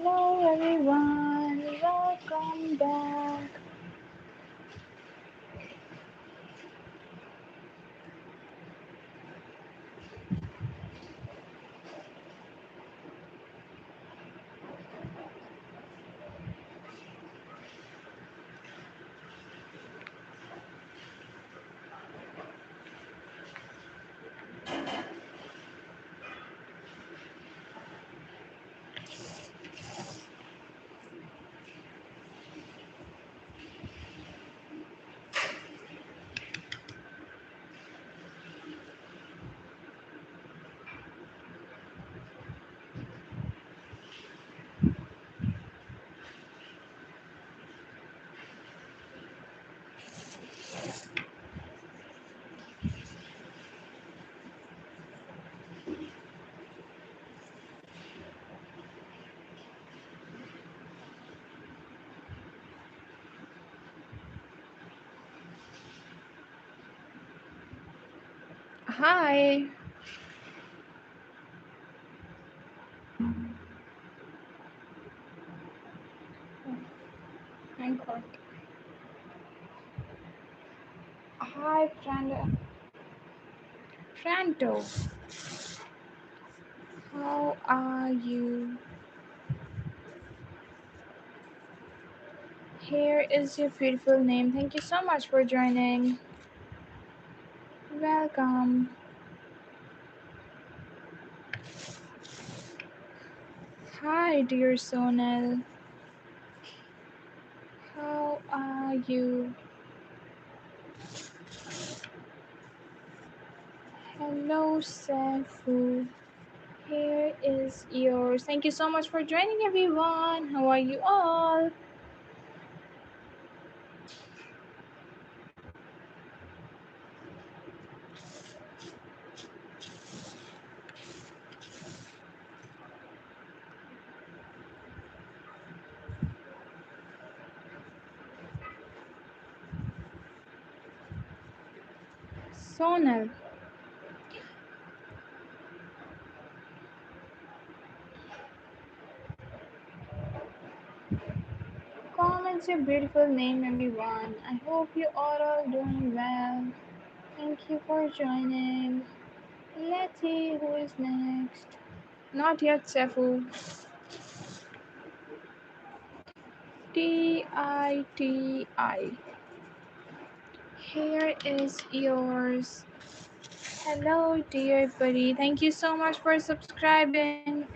Hello everyone, welcome back. Hi. Anchor. Hi, Franto. How are you? Here is your beautiful name. Thank you so much for joining. Welcome. Hi, dear Sonal. How are you? Hello, Saifu. Here is yours. Thank you so much for joining, everyone. How are you all? Sonal. Comments your beautiful name, everyone. I hope you are all doing well. Thank you for joining. Let's see who is next. Not yet, Sefu. Titi. Here is yours. Hello, dear buddy. Thank you so much for subscribing.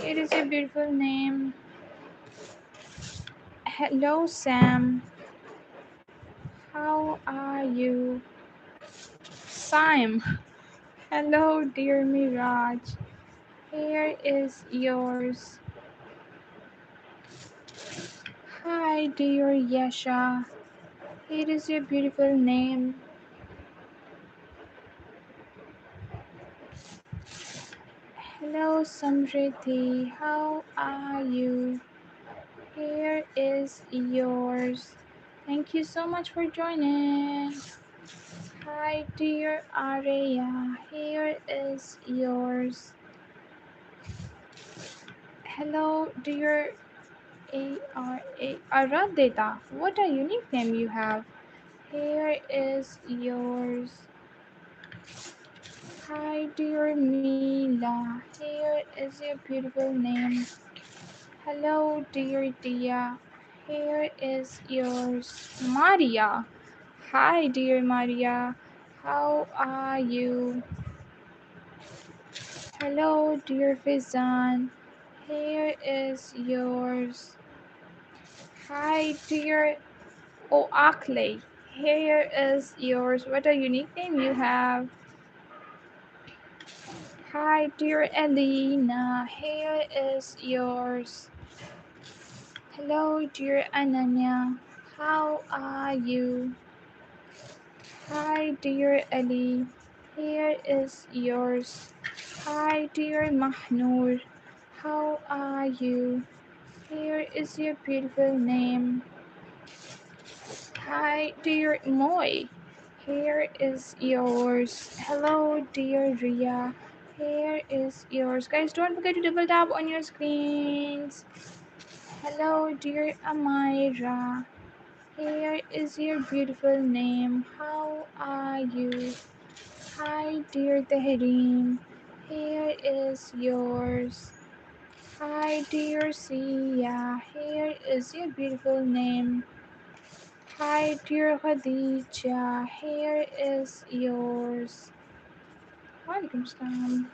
It is your beautiful name. Hello, Sam. How are you? Sim. Hello, dear Miraj. Here is yours. Hi, dear Yasha. It is your beautiful name. Hello, Samriti. How are you? Here is yours. Thank you so much for joining. Hi, dear Arya. Here is yours. Hello, dear Aradeta. What a unique name you have. Here is yours. Hi, dear Mila. Here is your beautiful name. Hello, dear Dia. Here is yours. Maria. Hi, dear Maria. How are you? Hello, dear Fizan. Here is yours. Hi, dear Oakley. Here is yours. What a unique name you have. Hi, dear Elena. Here is yours. Hello, dear Ananya. How are you? Hi, dear Ali. Here is yours. Hi, dear Mahnoor. How are you? Here is your beautiful name. Hi, dear Moy. Here is yours. Hello, dear Ria. Here is yours. Guys, don't forget to double tap on your screens. Hello, dear Amira. Here is your beautiful name. How are you? Hi, dear Tahrim. Here is yours. Hi, dear Sia. Here is your beautiful name. Hi, dear Khadija. Here is yours. Walaikum salam.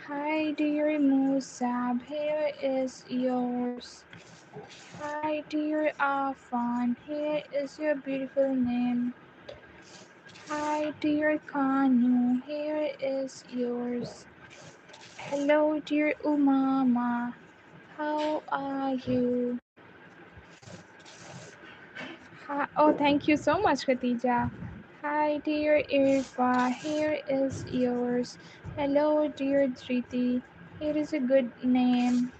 Hi, dear Musab. Here is yours. Hi, dear Afan. Here is your beautiful name. Hi, dear Kanu. Here is yours. Hello, dear Umama. How are you? Hi. Oh, thank you so much, Khadija. Hi, dear Irfa. Here is yours. Hello, dear Driti. Here is a good name.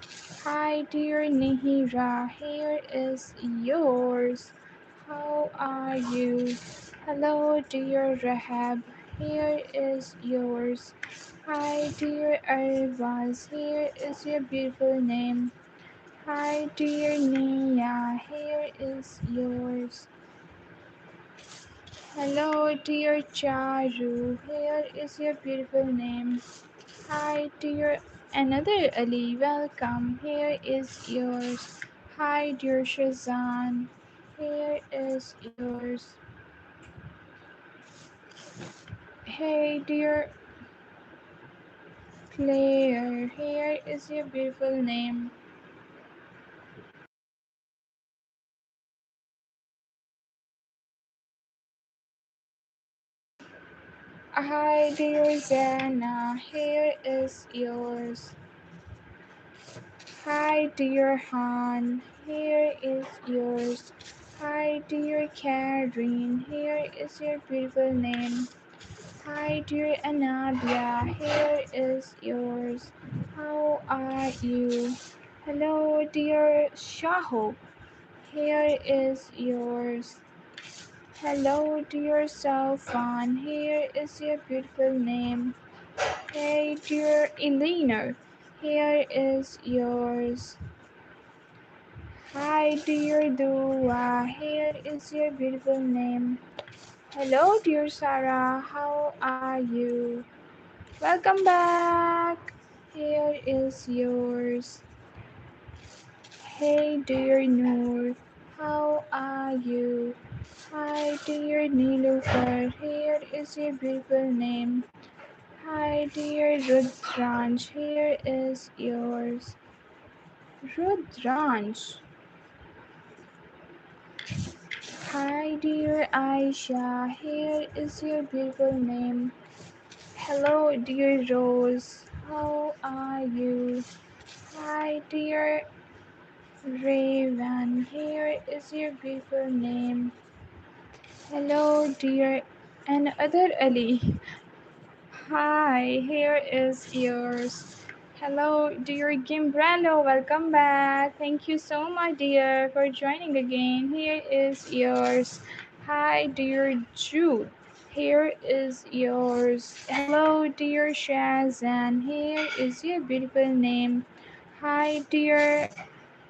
Hi, dear Nihira. Here is yours. How are you? Hello, dear Rahab. Here is yours. Hi, dear Arvaz. Here is your beautiful name. Hi, dear Nia. Here is yours. Hello, dear Charu. Here is your beautiful name. Hi, dear another Ali. Welcome. Here is yours. Hi, dear Shazan. Here is yours. Hey, dear Claire. Here is your beautiful name. Hi, dear Zana. Here is yours. Hi, dear Han. Here is yours. Hi, dear Karen. Here is your beautiful name. Hi, dear Anabia. Here is yours. How are you? Hello, dear Shaho. Here is yours. Hello, dear Salfan. Here is your beautiful name. Hey, dear Elena. Here is yours. Hi, dear Dua. Here is your beautiful name. Hello, dear Sarah. How are you? Welcome back. Here is yours. Hey, dear Noor. How are you? Hi, dear Nilofer. Here is your beautiful name. Hi, dear Rudranj. Here is yours. Rudranj. Hi, dear Aisha. Here is your beautiful name. Hello, dear Rose. How are you? Hi, dear Raven. Here is your beautiful name. Hello, dear and other Ali. Hi, here is yours. Hello, dear Gimbrello. Welcome back. Thank you so much, dear, for joining again. Here is yours. Hi, dear Jude. Here is yours. Hello, dear Shazan. Here is your beautiful name. Hi, dear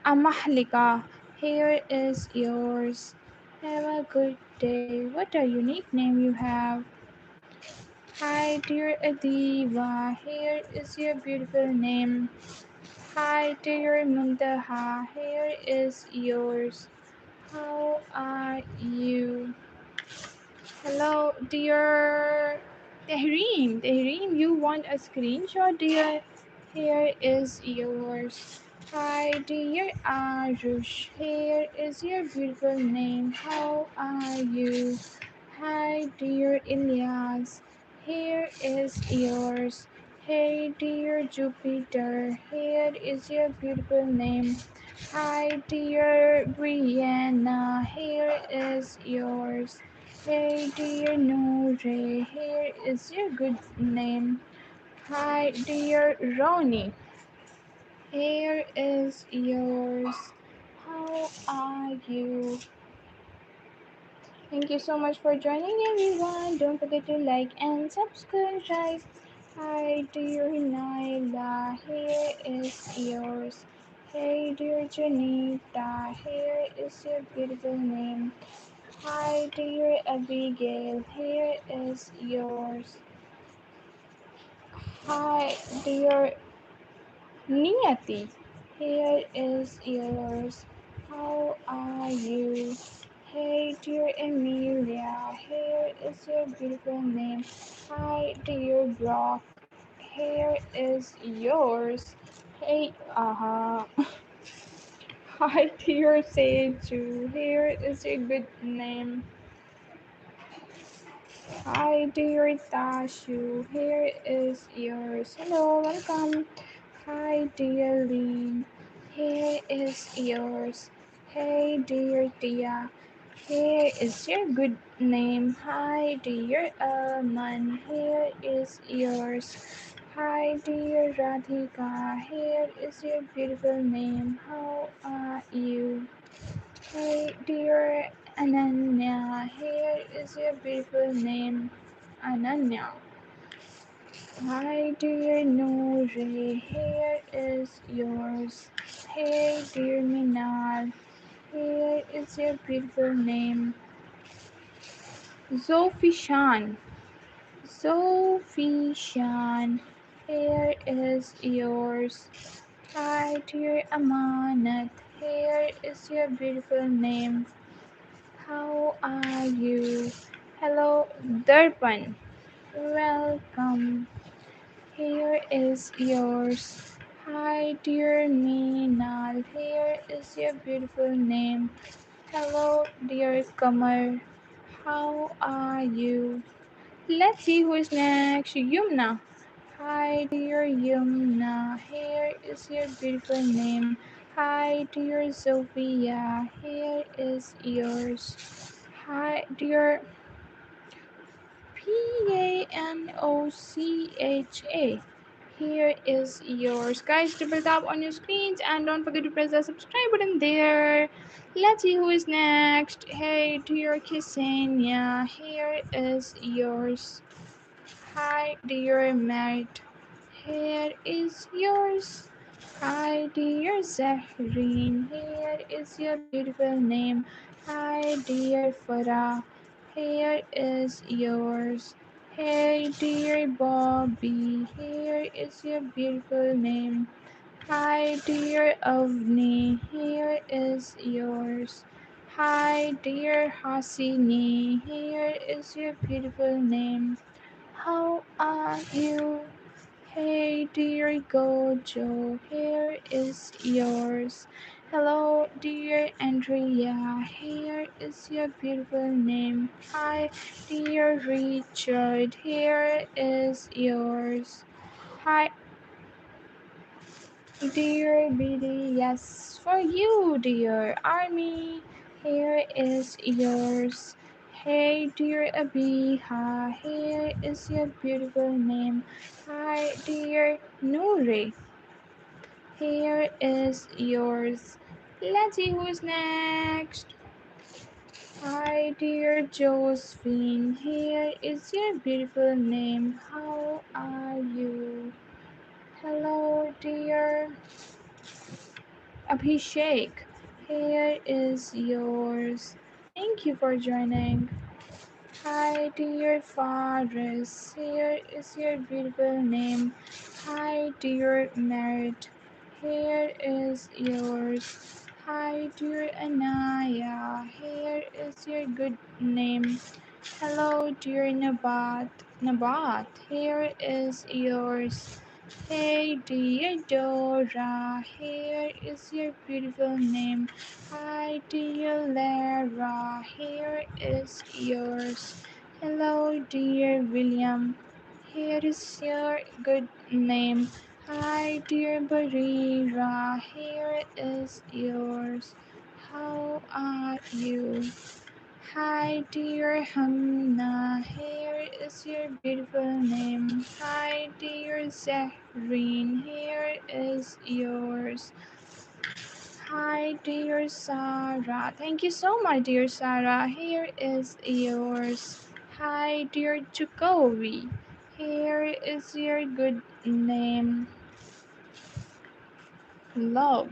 Amahlika. Here is yours. Have a good day. What a unique name you have. Hi, dear Adiva. Here is your beautiful name. Hi, dear Muntaha. Here is yours. How are you? Hello, dear Tehreem. Tehreem, you want a screenshot, dear? Here is yours. Hi, dear Arush. Here is your beautiful name. How are you? Hi, dear Ilyas. Here is yours. Hey, dear Jupiter. Here is your beautiful name. Hi, dear Brianna. Here is yours. Hey, dear Noor. Here is your good name. Hi, dear Ronnie. Here is yours. How are you? Thank you so much for joining, everyone. Don't forget to like and subscribe. Hi, dear Naila. Here is yours. Hey, dear Janita, here is your beautiful name. Hi, dear Abigail, here is yours. Hi, dear Niyati, here is yours. How are you? Hey, dear Emilia, here is your beautiful name. Hi, dear Brock, here is yours. Hey, Hi, dear Seju, here is your good name. Hi, dear Tashu, here is yours. Hello, welcome. Hi, dear Lee, here is yours. Hey, dear Tia, here is your good name. Hi, dear Alman, here is yours. Hi, dear Radhika, here is your beautiful name. How are you? Hey, dear Ananya, here is your beautiful name. Ananya. Hi, dear Noor, here is yours. Hey, dear Minal, here is your beautiful name. Zofishan. Zofishan, here is yours. Hi, dear Amanat, here is your beautiful name. How are you? Hello, Darpan. Welcome. Here is yours. Hi, dear Meenal. Here is your beautiful name. Hello, dear Kamar. How are you? Let's see who is next. Yumna. Hi, dear Yumna. Here is your beautiful name. Hi, dear Sophia. Here is yours. Hi, dear Panocha. Here is yours. Guys, triple tap on your screens and don't forget to press the subscribe button there. Let's see who is next. Hey, dear Ksenia. Here is yours. Hi, dear Merit. Here is yours. Hi, dear Zahreen. Here is your beautiful name. Hi, dear Farah. Here is yours. Hey, dear Bobby. Here is your beautiful name. Hi, dear Avni. Here is yours. Hi, dear Hasini. Here is your beautiful name. How are you? Hey, dear Gojo, here is yours. Hello, dear Andrea, here is your beautiful name. Hi, dear Richard, here is yours. Hi, dear BD, yes, for you, dear Army, here is yours. Hey, dear Abiha, here is your beautiful name. Hi, dear Nuri, here is yours. Let's see who's next. Hi, dear Josephine, here is your beautiful name. How are you? Hello, dear Abhishek, here is yours. Thank you for joining. Hi, dear Faris, here is your beautiful name. Hi, dear Merit, here is yours. Hi, dear Anaya, here is your good name. Hello, dear Nabat. Nabat, here is yours. Hey, dear Dora, here is your beautiful name. Hi, dear Lara, here is yours. Hello, dear William, here is your good name. Hi, dear Barira, here is yours. How are you? Hi, dear Hamna, here is your beautiful name. Hi, dear Zahreen, here is yours. Hi, dear Sarah. Thank you so much, dear Sarah. Here is yours. Hi, dear Jacoby. Here is your good name. Love.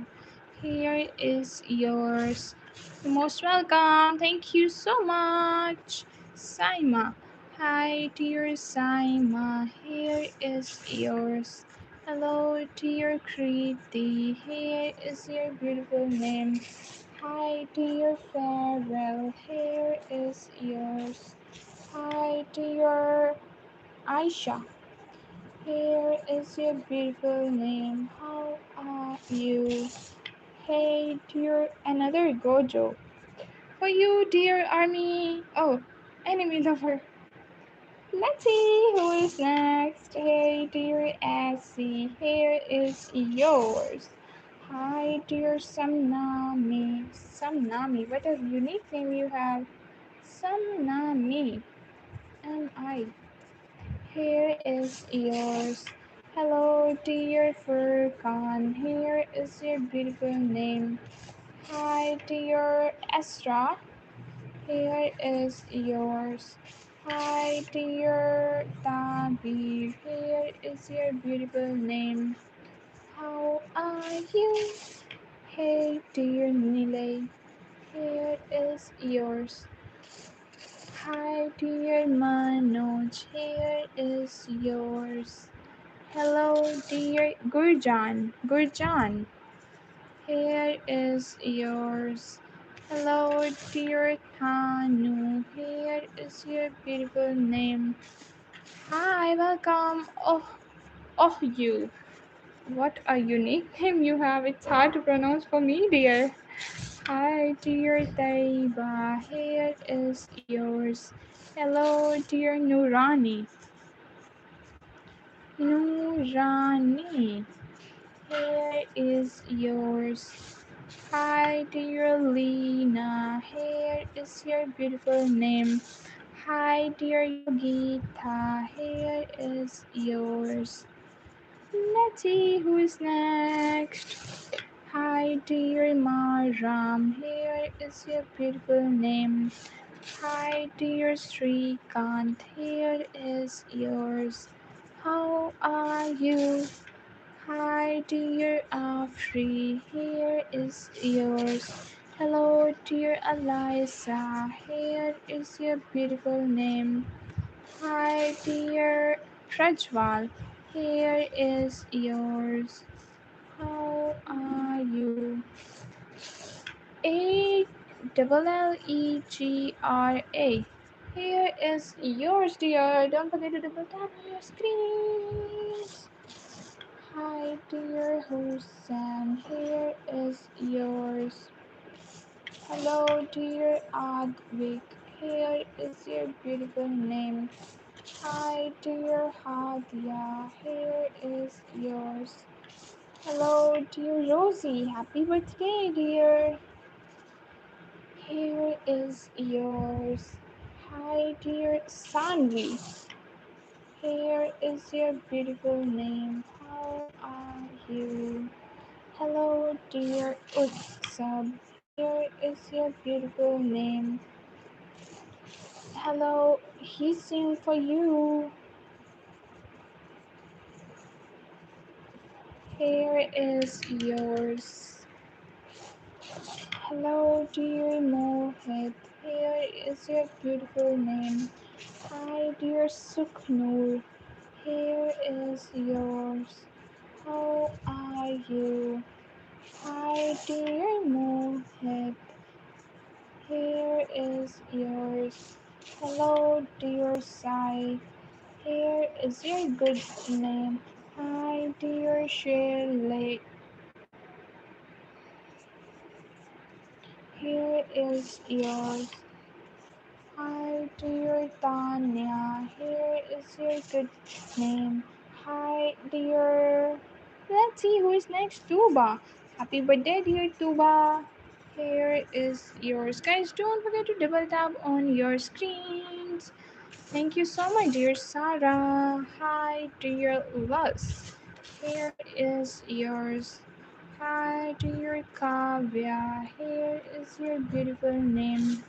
Here is yours. You're most welcome. Thank you so much. Saima. Hi, dear Saima. Here is yours. Hello, dear Kriti. Here is your beautiful name. Hi, dear Farewell. Here is yours. Hi, dear Aisha. Here is your beautiful name. How are you? Hey, dear, another Gojo. For you, dear army. Oh, enemy lover. Let's see who is next. Hey, dear Assy. Here is yours. Hi, dear Samnami. Samnami, what a unique name you have. Samnami. And I. Here is yours. Hello, dear Furkan. Here is your beautiful name. Hi, dear Estra. Here is yours. Hi, dear Tabir. Here is your beautiful name. How are you? Hey, dear Nile. Here is yours. Hi, dear Manoj. Here is yours. Hello, dear Gurjan. Gurjan. Here is yours. Hello, dear Tanu. Here is your beautiful name. Hi, welcome. You. What a unique name you have. It's hard to pronounce for me, dear. Hi, dear Taiba. Here is yours. Hello, dear Nurani. Nurani. Here is yours. Hi, dear Lena. Here is your beautiful name. Hi, dear Yogita. Here is yours. Let's see who is next. Hi, dear Maram. Here is your beautiful name. Hi, dear Srikant. Here is yours. How are you? Hi, dear Afri, here is yours. Hello, dear Eliza, here is your beautiful name. Hi, dear Prajwal, here is yours. How are you? A double Legra. Here is yours, dear. Don't forget to double tap on your screens. Hi, dear Hussein, here is yours. Hello, dear Advik, here is your beautiful name. Hi, dear Hadia, here is yours. Hello, dear Rosie, happy birthday, dear. Here is yours. Hi, dear Sanvi, here is your beautiful name. How are you? Hello, dear Utsab. Here is your beautiful name. Hello, he's singing for you. Here is yours. Hello, dear Mohit. Here is your beautiful name. Hi, dear Sukhnur. Here is yours. How are you? Hi, dear Mohit. Here is yours. Hello, dear Sai. Here is your good name. Hi, dear Shirley. Here is yours. Hi, dear Tanya. Here is your good name. Hi, dear. Let's see who is next. Tuba. Happy birthday, dear Tuba. Here is yours. Guys, don't forget to double tap on your screens. Thank you so much, dear Sarah. Hi, dear Luz. Here is yours. Hi, dear Kavya. Here is your beautiful name.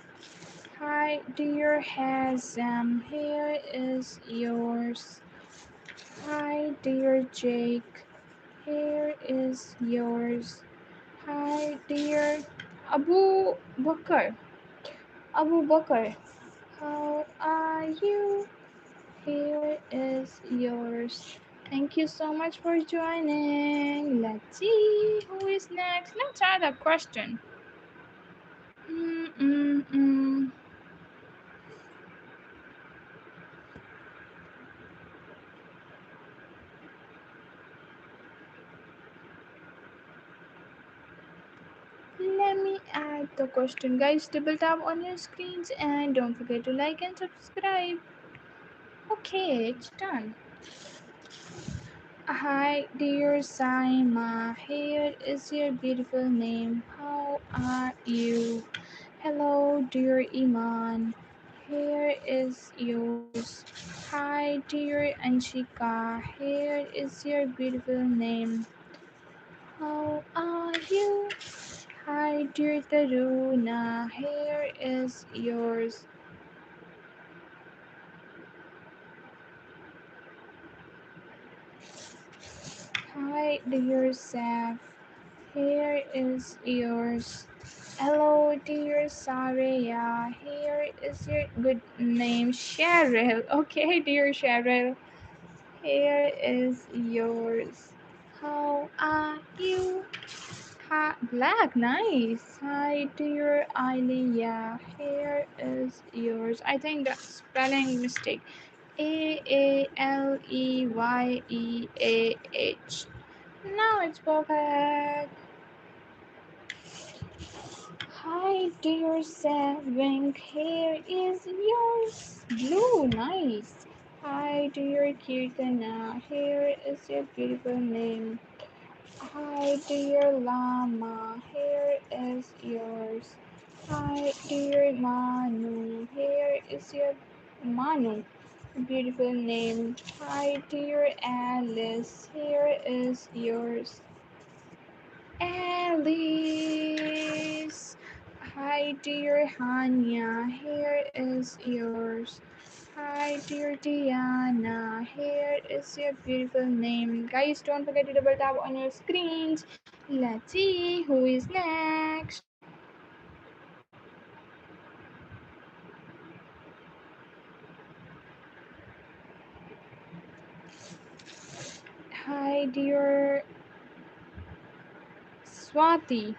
Hi, dear Hazam. Here is yours. Hi, dear Jake. Here is yours. Hi, dear Abu Bakr. Abu Bakr, how are you? Here is yours. Thank you so much for joining. Let's see who is next. Let's add a question. Mm-mm-mm. Let me add the question, guys. Double tap on your screens and don't forget to like and subscribe. Okay, it's done. Hi, dear Saima. Here is your beautiful name. How are you? Hello, dear Iman. Here is yours. Hi, dear Anshika. Here is your beautiful name. How are you? Hi, dear Taruna. Here is yours. Hi, dear Saf. Here is yours. Hello, dear Saria. Here is your good name, Cheryl. Okay, dear Cheryl. Here is yours. How are you? Black, nice. Hi, dear Aliyah. Here is yours. I think that's spelling mistake. Aleyeah. Now it's perfect. Hi, dear Savink. Here is yours. Blue, nice. Hi, dear Kirtana. Here is your beautiful name. Hi, dear Llama. Here is yours. Hi, dear Manu. Here is your Manu. Beautiful name. Hi, dear Alice. Here is yours. Alice. Hi, dear Hanya. Here is yours. Hi, dear Diana. Here is your beautiful name. Guys, don't forget to double tap on your screens. Let's see who is next. Hi, dear Swati.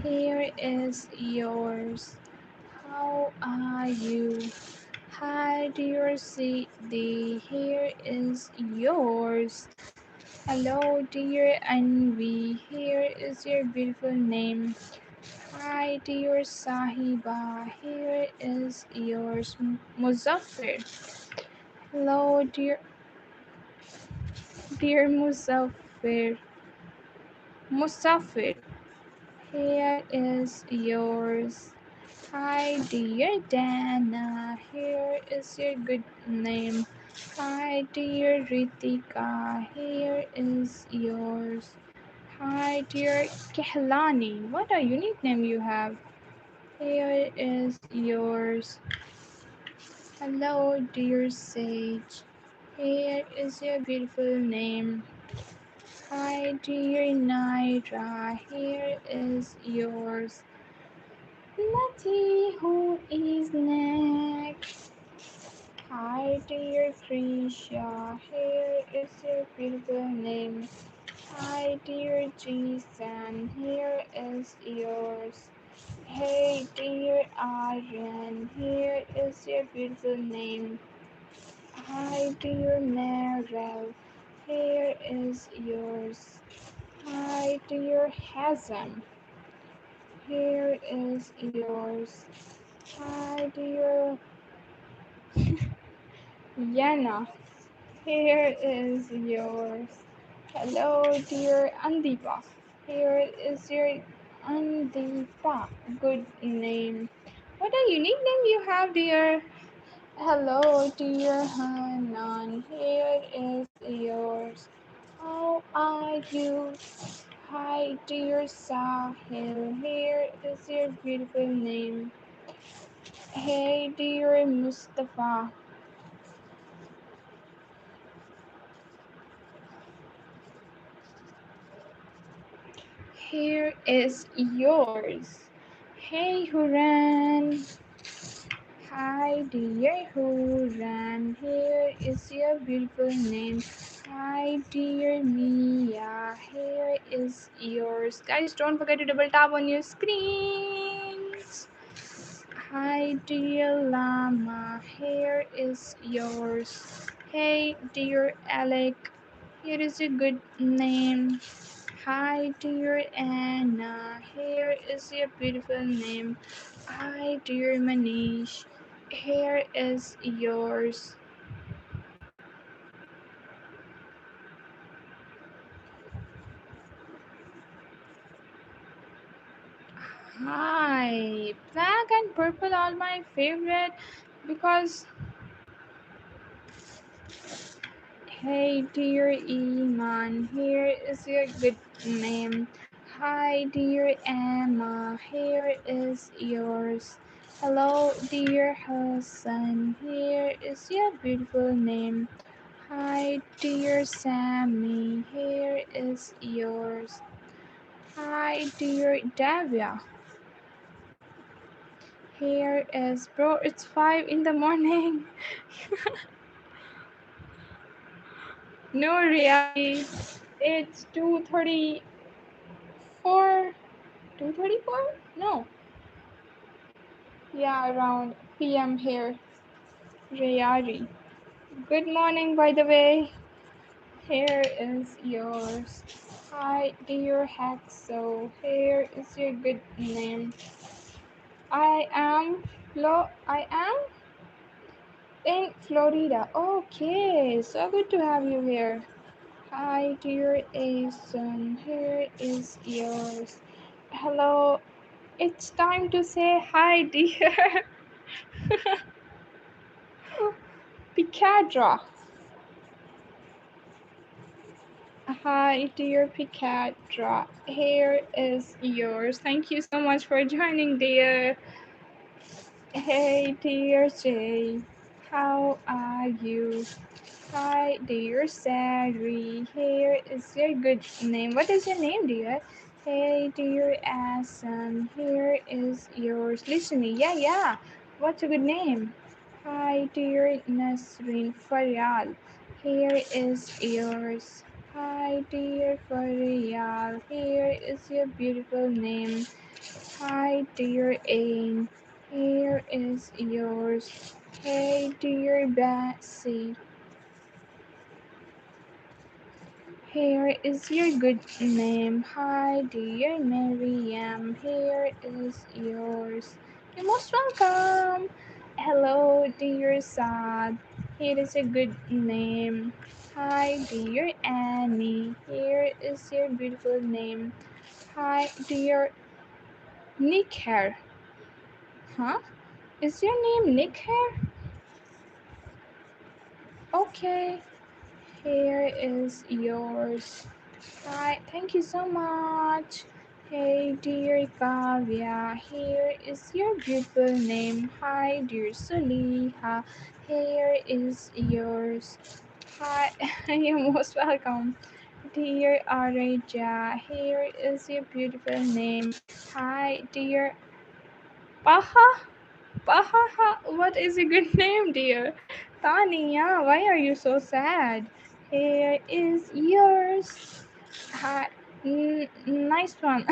Here is yours. How are you? Hi, dear CD. Here is yours. Hello, dear Anvi. Here is your beautiful name. Hi, dear Sahiba. Here is yours. Muzaffir. Hello, dear Muzaffir. Musafir. Here is yours. Hi, dear Dana. Here is your good name. Hi, dear Ritika. Here is yours. Hi, dear Kehlani. What a unique name you have. Here is yours. Hello, dear Sage. Here is your beautiful name. Hi, dear Naira. Here is yours. Let's see who is next. Hi, dear Krisha. Here is your beautiful name. Hi, dear Jason. Here is yours. Hey, dear Aryan. Here is your beautiful name. Hi, dear Meryl. Here is yours. Hi, dear Hazan. Here is yours. Hi, dear Yana. Here is yours. Hello, dear Andipa. Here is your Andipa. Good name. What a unique name you have, dear. Hello, dear Hanan. Here is yours. How are you? Hi, dear Sahil. Here is your beautiful name. Hey, dear Mustafa. Here is yours. Hey Huran. Hi dear Huran. Here is your beautiful name. Hi dear Mia. Here is yours. Guys, don't forget to double tap on your screens. Hi dear Llama. Here is yours. Hey dear Alec. Here is a good name. Hi, dear Anna. Here is your beautiful name. Hi, dear Manish. Here is yours. Hi. Black and purple are my favorite because, hey, dear Iman. Here is your good name. Hi, dear Emma. Here is yours. Hello, dear Hassan. Here is your beautiful name. Hi, dear Sammy. Here is yours. Hi, dear Davia. Here is bro. It's 5 in the morning. No reality. It's 2:34. 2:34? No. Yeah, around PM here. Rayari. Good morning, by the way. Here is yours. Hi, dear Haxo. Here is your good name. I am in Florida. Okay, so good to have you here. Hi, dear Ason. Here is yours. Hello. It's time to say hi, dear Picadra. Hi, dear Picadra. Here is yours. Thank you so much for joining, dear. Hey, dear Jay. How are you? Hi, dear Sari. Here is your good name. What is your name, dear? Hey, dear Asan. Here is yours. Listen, yeah, yeah. What's a good name? Hi, dear Nasreen Faryal. Here is yours. Hi, dear Faryal. Here is your beautiful name. Hi, dear Ain. Here is yours. Hey, dear Bessie. Here is your good name. Hi, dear Miriam. Here is yours. You're most welcome. Hello, dear Sad. Here is a good name. Hi, dear Annie. Here is your beautiful name. Hi, dear Nick Hair. Huh? Is your name Nick Hair? Okay. Here is yours. Hi, thank you so much. Hey, dear Kavya, here is your beautiful name. Hi, dear Suliha, here is yours. Hi, you're most welcome. Dear Areja, here is your beautiful name. Hi, dear Paha. Paha, what is your good name, dear? Tania, why are you so sad? Here is yours. Hi, nice one.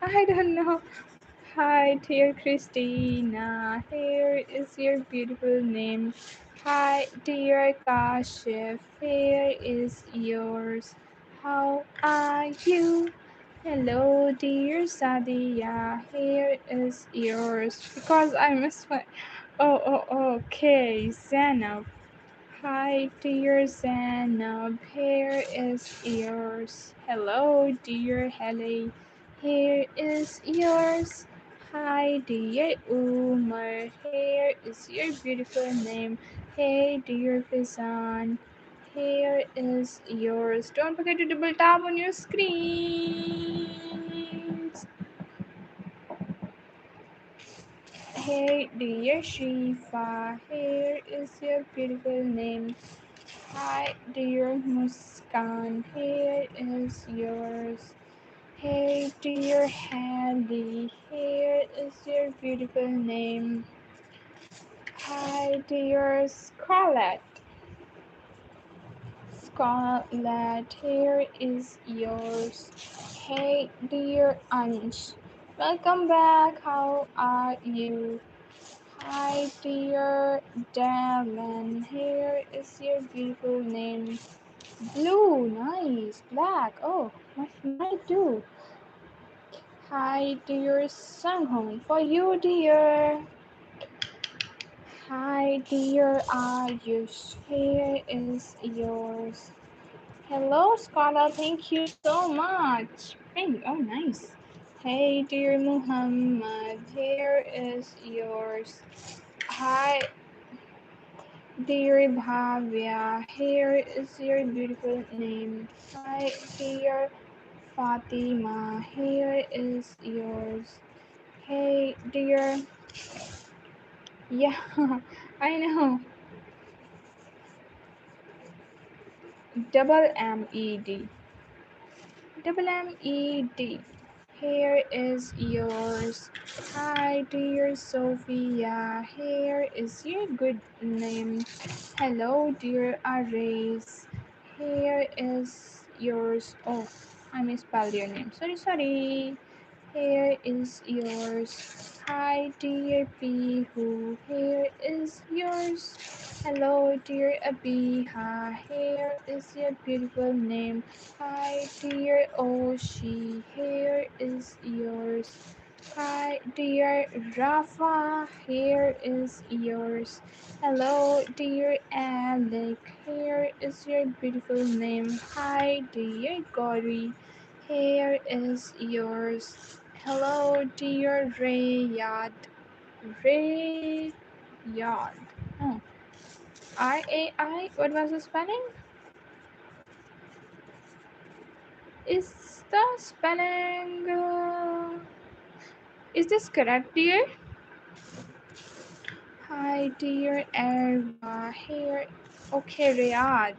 I don't know. Hi, dear Christina. Here is your beautiful name. Hi, dear Kashif. Here is yours. How are you? Hello, dear Sadia. Here is yours. Because I missed my. Okay. Zainab. Hi, dear Zainab. Here is yours. Hello, dear Helly. Here is yours. Hi, dear Umar. Here is your beautiful name. Hey, dear Fizan. Here is yours. Don't forget to double tap on your screens. Hey, dear Shifa. Here is your beautiful name. Hi, dear Muskan. Here is yours. Hey dear Handy, here is your beautiful name. Hi dear Scarlett. Scarlett, here is yours. Hey dear Ansh, welcome back. How are you? Hi dear Darren, here is your beautiful name. Blue, nice. Black, oh, mine too. Hi dear Sanghong, for you dear. Hi dear Ayush, here is yours. Hello Scarlett, thank you so much. Pink, oh nice. Hey dear Muhammad, here is yours. Hi dear Bhavya, here is your beautiful name. Hi dear Fatima, here is yours. Hey dear, yeah, I know. Double MED. Double MED. Here is yours. Hi, dear Sophia. Here is your good name. Hello, dear Ares. Here is yours. Oh, I misspelled your name. Sorry. Here is yours. Hi, dear Pihu. Here is yours. Hello, dear Abiha. Here is your beautiful name. Hi, dear Oshi. Here is yours. Hi, dear Rafa. Here is yours. Hello, dear Alec. Here is your beautiful name. Hi, dear Gauri. Here is yours. Hello, dear Rayad. Rayad. Oh, RAI. What was the spelling? Is the spelling? Is this correct, dear? Hi, dear Erva. Here. Okay, Rayad.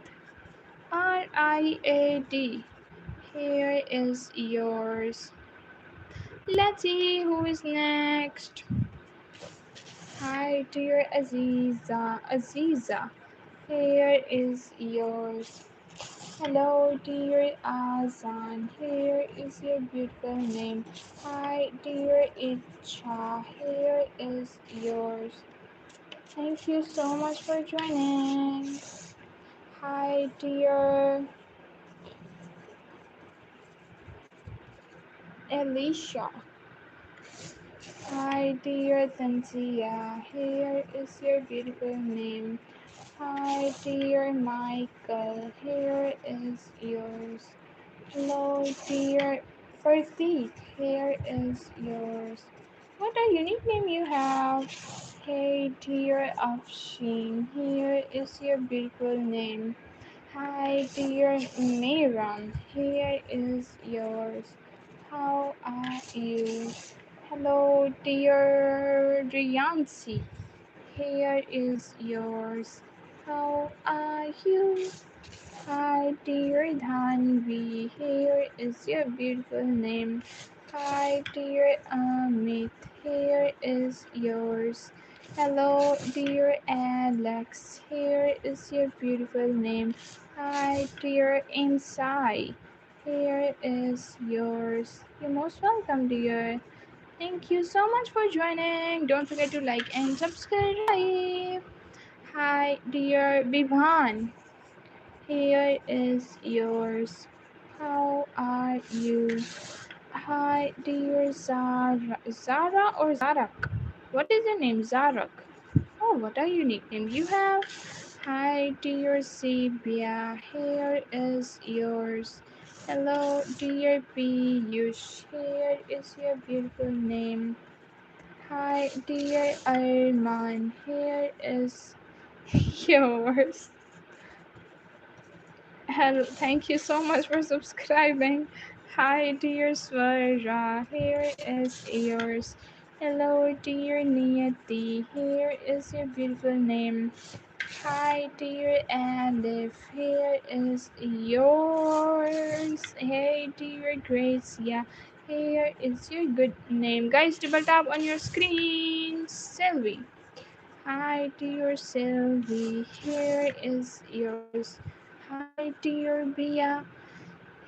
RIAD. Here is yours. Let's see who is next. Hi, dear Aziza. Aziza, here is yours. Hello, dear Azan. Here is your beautiful name. Hi, dear Icha. Here is yours. Thank you so much for joining. Hi, dear Alicia. Hi, dear Tanzia. Here is your beautiful name. Hi, dear Michael. Here is yours. Hello, dear Fartik. Here is yours. What a unique name you have. Hey, dear Afshin. Here is your beautiful name. Hi, dear Miram. Here is yours. How are you? Hello, dear Riansi. Here is yours. How are you? Hi, dear Dhanvi. Here is your beautiful name. Hi, dear Amit. Here is yours. Hello, dear Alex. Here is your beautiful name. Hi, dear Insai. Here is yours. You're most welcome, dear. Thank you so much for joining. Don't forget to like and subscribe. Hi, dear Bibhan. Here is yours. How are you? Hi, dear Zara. Zara or Zarak? What is your name, Zarak? Oh, what a unique name you have. Hi, dear Sibia. Here is yours. Hello, dear Piyush. Here is your beautiful name. Hi, dear Arman. Here is yours. Hello, thank you so much for subscribing. Hi, dear Swara. Here is yours. Hello, dear Niyati. Here is your beautiful name. Hi, dear Alif. Here is yours. Hey, Hi, dear Gracia. Here is your good name. Guys, double tap on your screen. Sylvie. Hi, dear Sylvie. Here is yours. Hi, dear Bia.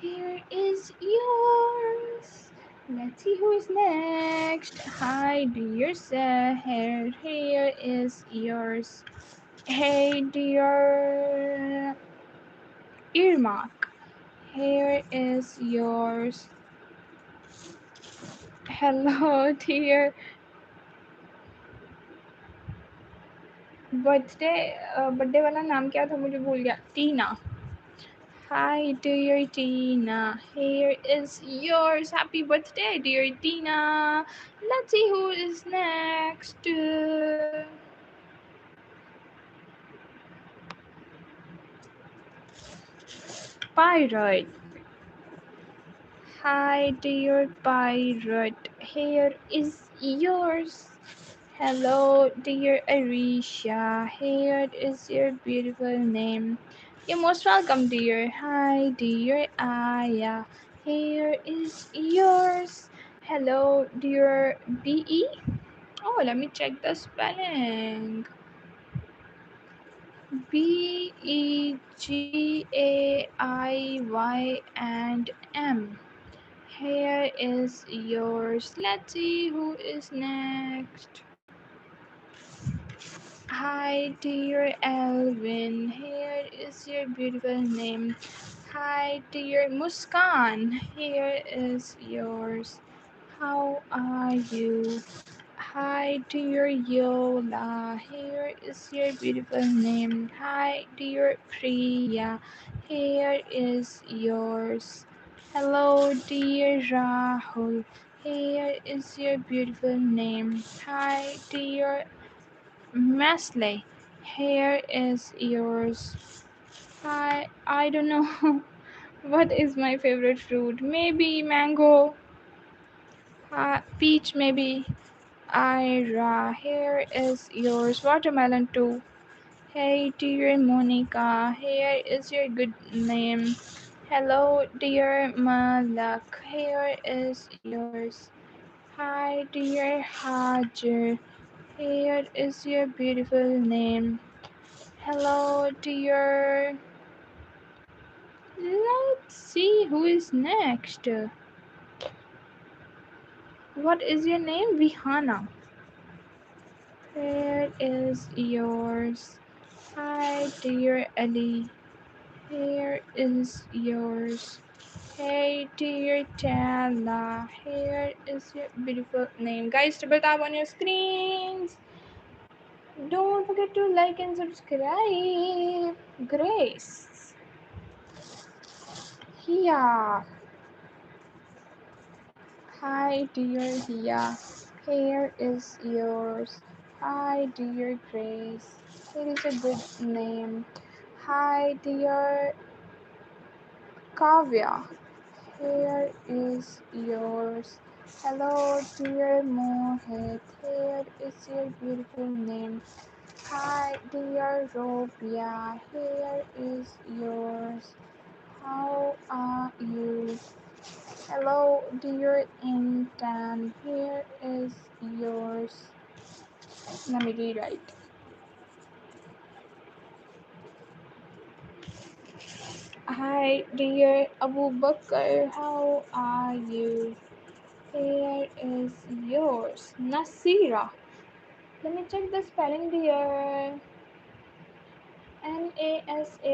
Here is yours. Let's see who is next. Hi, dear Seher. Here is yours. Hey, dear Irmak. Here is yours. Hello, dear birthday वाला नाम क्या था मुझे भूल गया. टीना. Hi, dear Tina. Here is yours. Happy birthday, dear Tina. Let's see who is next. Pirate. Hi, dear pirate. Here is yours. Hello, dear Arisha. Here is your beautiful name. You're most welcome, dear. Hi, dear Aya. Here is yours. Hello, dear BE. Oh, let me check the spelling. BEGAIY and M. Here is yours. Let's see who is next. Hi, dear Elvin. Here is your beautiful name. Hi, dear Muskan. Here is yours. How are you? Hi, dear Yola. Here is your beautiful name. Hi, dear Priya. Here is yours. Hello, dear Rahul. Here is your beautiful name. Hi, dear Masley. Here is yours. I don't know what is my favorite fruit. Maybe mango, peach, maybe. Ira, here is yours. Watermelon too. Hey, dear Monica, here is your good name. Hello, dear Malak, here is yours. Hi, dear Hajar, here is your beautiful name. Hello, dear. Let's see who is next. What is your name? Vihana. Here is yours. Hi, dear Ali. Here is yours. Hey, dear Tala. Here is your beautiful name. Guys, double tap on your screens. Don't forget to like and subscribe. Grace. Here. Hi, dear Hia. Here is yours. Hi, dear Grace. It is a good name. Hi, dear Kavya. Here is yours. Hello, dear Mohit. Here is your beautiful name. Hi, dear Robia. Here is yours. How are you? Hello, dear Intan. Here is yours. Let me rewrite. Hi, dear Abu Bakr. How are you? Here is yours. Nasira. Let me check the spelling, dear. Nashirah.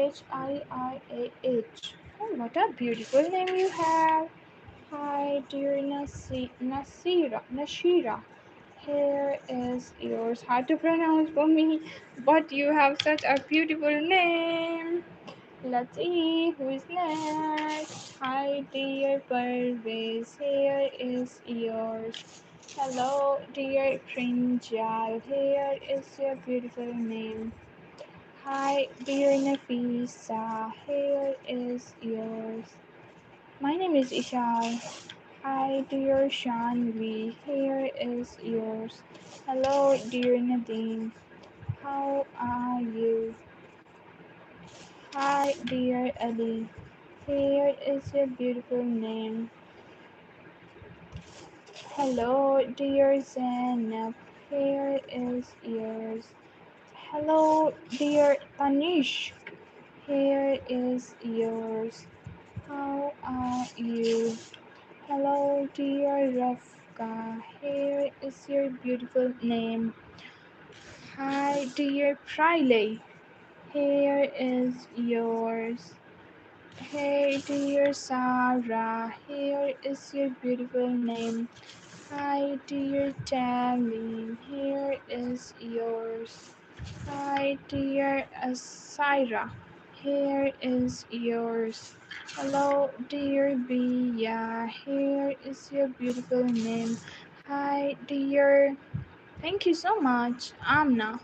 Oh, what a beautiful name you have. Hi, dear Nasira. Nashira. Here is yours. Hard to pronounce for me, but you have such a beautiful name. Let's see who is next. Hi, dear Parvez. Here is yours. Hello, dear Prinjal. Here is your beautiful name. Hi, dear Nafisa. Here is yours. My name is Ishal. Hi, dear Shanvi. Here is yours. Hello, dear Nadine. How are you? Hi, dear Ali. Here is your beautiful name. Hello, dear Zainab. Here is yours. Hello, dear Tanish. Here is yours. How are you? Hello, dear Rafka. Here is your beautiful name. Hi, dear Priley. Here is yours. Hey, dear Sarah. Here is your beautiful name. Hi, dear Tamlin. Here is yours. Hi, dear Asira. Here is yours. Hello, dear Bia. Here is your beautiful name. Hi, dear. Thank you so much, Amna.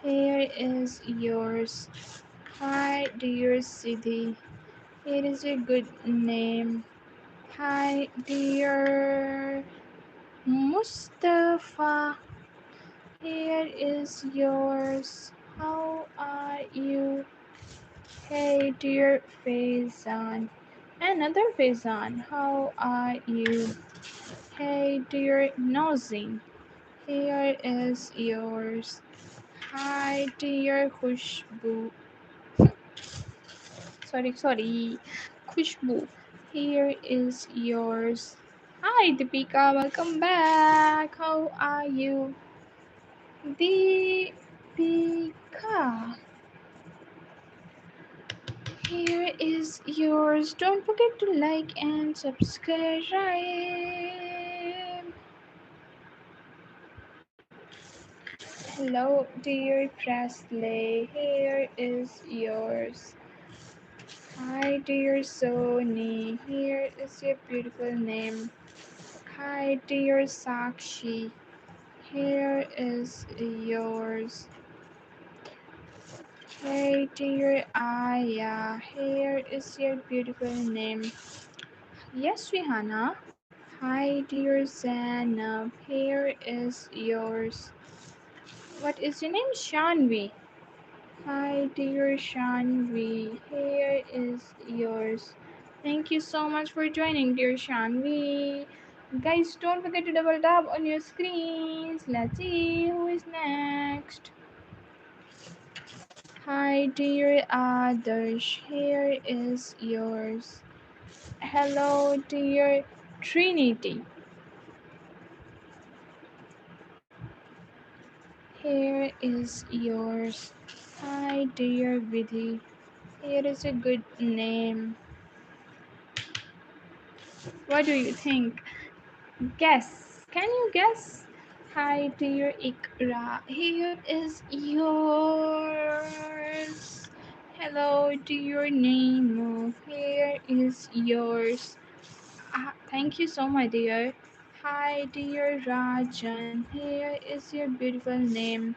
Here is yours. Hi, dear Siddhi. Here is a good name. Hi, dear Mustafa. Here is yours. How are you? Hey, dear Faizan. Another Faizan. How are you? Hey, dear Nozin. Here is yours. Hi, dear Khushbu. Sorry. Khushbu. Here is yours. Hi, Deepika. Welcome back. How are you? Deepika. Here is yours. Don't forget to like and subscribe. Hello, dear Presley. Here is yours. Hi, dear Sony. Here is your beautiful name. Hi, dear Sakshi. Here is yours. Hey, dear Aya. Here is your beautiful name. Yes, Rihanna. Hi, dear Zainab. Here is yours. What is your name? Shanvi. Hi, dear Shanvi. Here is yours. Thank you so much for joining, dear Shanvi. Guys, don't forget to double tap on your screens. Let's see who is next. Hi, dear Adarsh. Here is yours. Hello, dear Trinity. Here is yours. Hi, dear Vidhi. Here is a good name. What do you think? Guess. Can you guess? Hi, dear Ikra. Here is yours. Hello, dear Nemo. Here is yours. Thank you so much, dear. Hi, dear Rajan. Here is your beautiful name.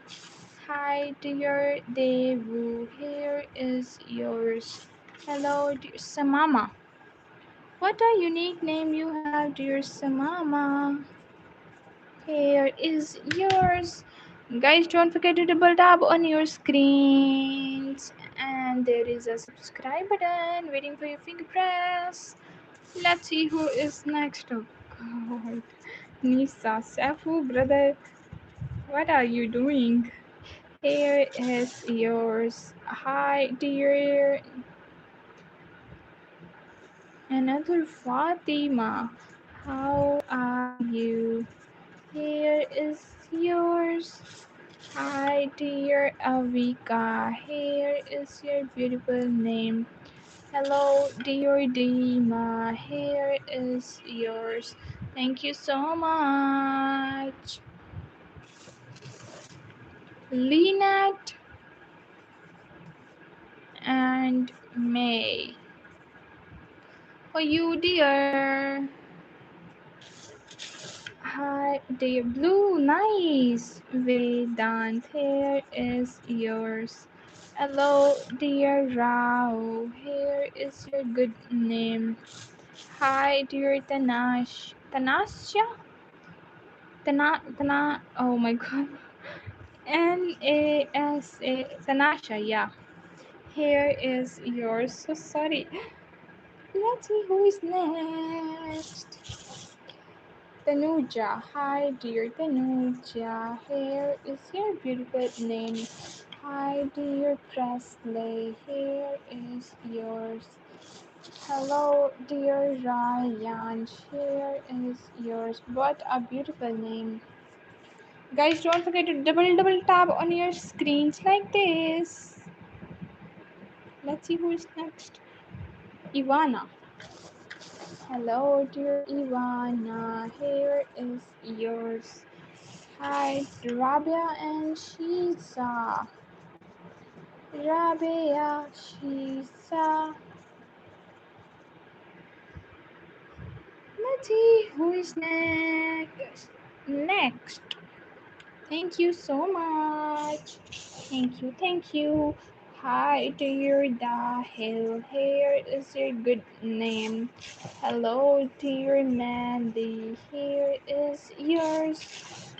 Hi, dear Devu. Here is yours. Hello, dear Samama. What a unique name you have, dear Samama. Here is yours. Guys, don't forget to double tap on your screens. And there is a subscribe button waiting for your finger press. Let's see who is next. Oh God. Nisa, Safu, brother, what are you doing? Here is yours. Hi, dear. Another Fatima. How are you? Here is yours. Hi, dear Avika. Here is your beautiful name. Hello, dear Dima. Here is yours. Thank you so much. Lynette and May. For you, dear. Hi, dear Blue. Nice. Vedant. Here is yours. Hello, dear Rao. Here is your good name. Hi, dear Tanasha? Oh my god. Nasa. Tanasha, yeah. Here is yours. So sorry. Let's see who is next. Tanuja. Hi, dear Tanuja. Here is your beautiful name. Hi, dear Presley. Here is yours. Hello, dear Ryan. Here is yours. What a beautiful name. Guys, don't forget to double tap on your screens like this. Let's see who is next. Ivana. Hello, dear Ivana. Here is yours. Hi, Rabia and Shiza. Rabia, Shiza. Let's see who is next. Next. Thank you so much. Thank you, thank you. Hi, dear Dahil. Here is your good name. Hello, dear Mandy. Here is yours.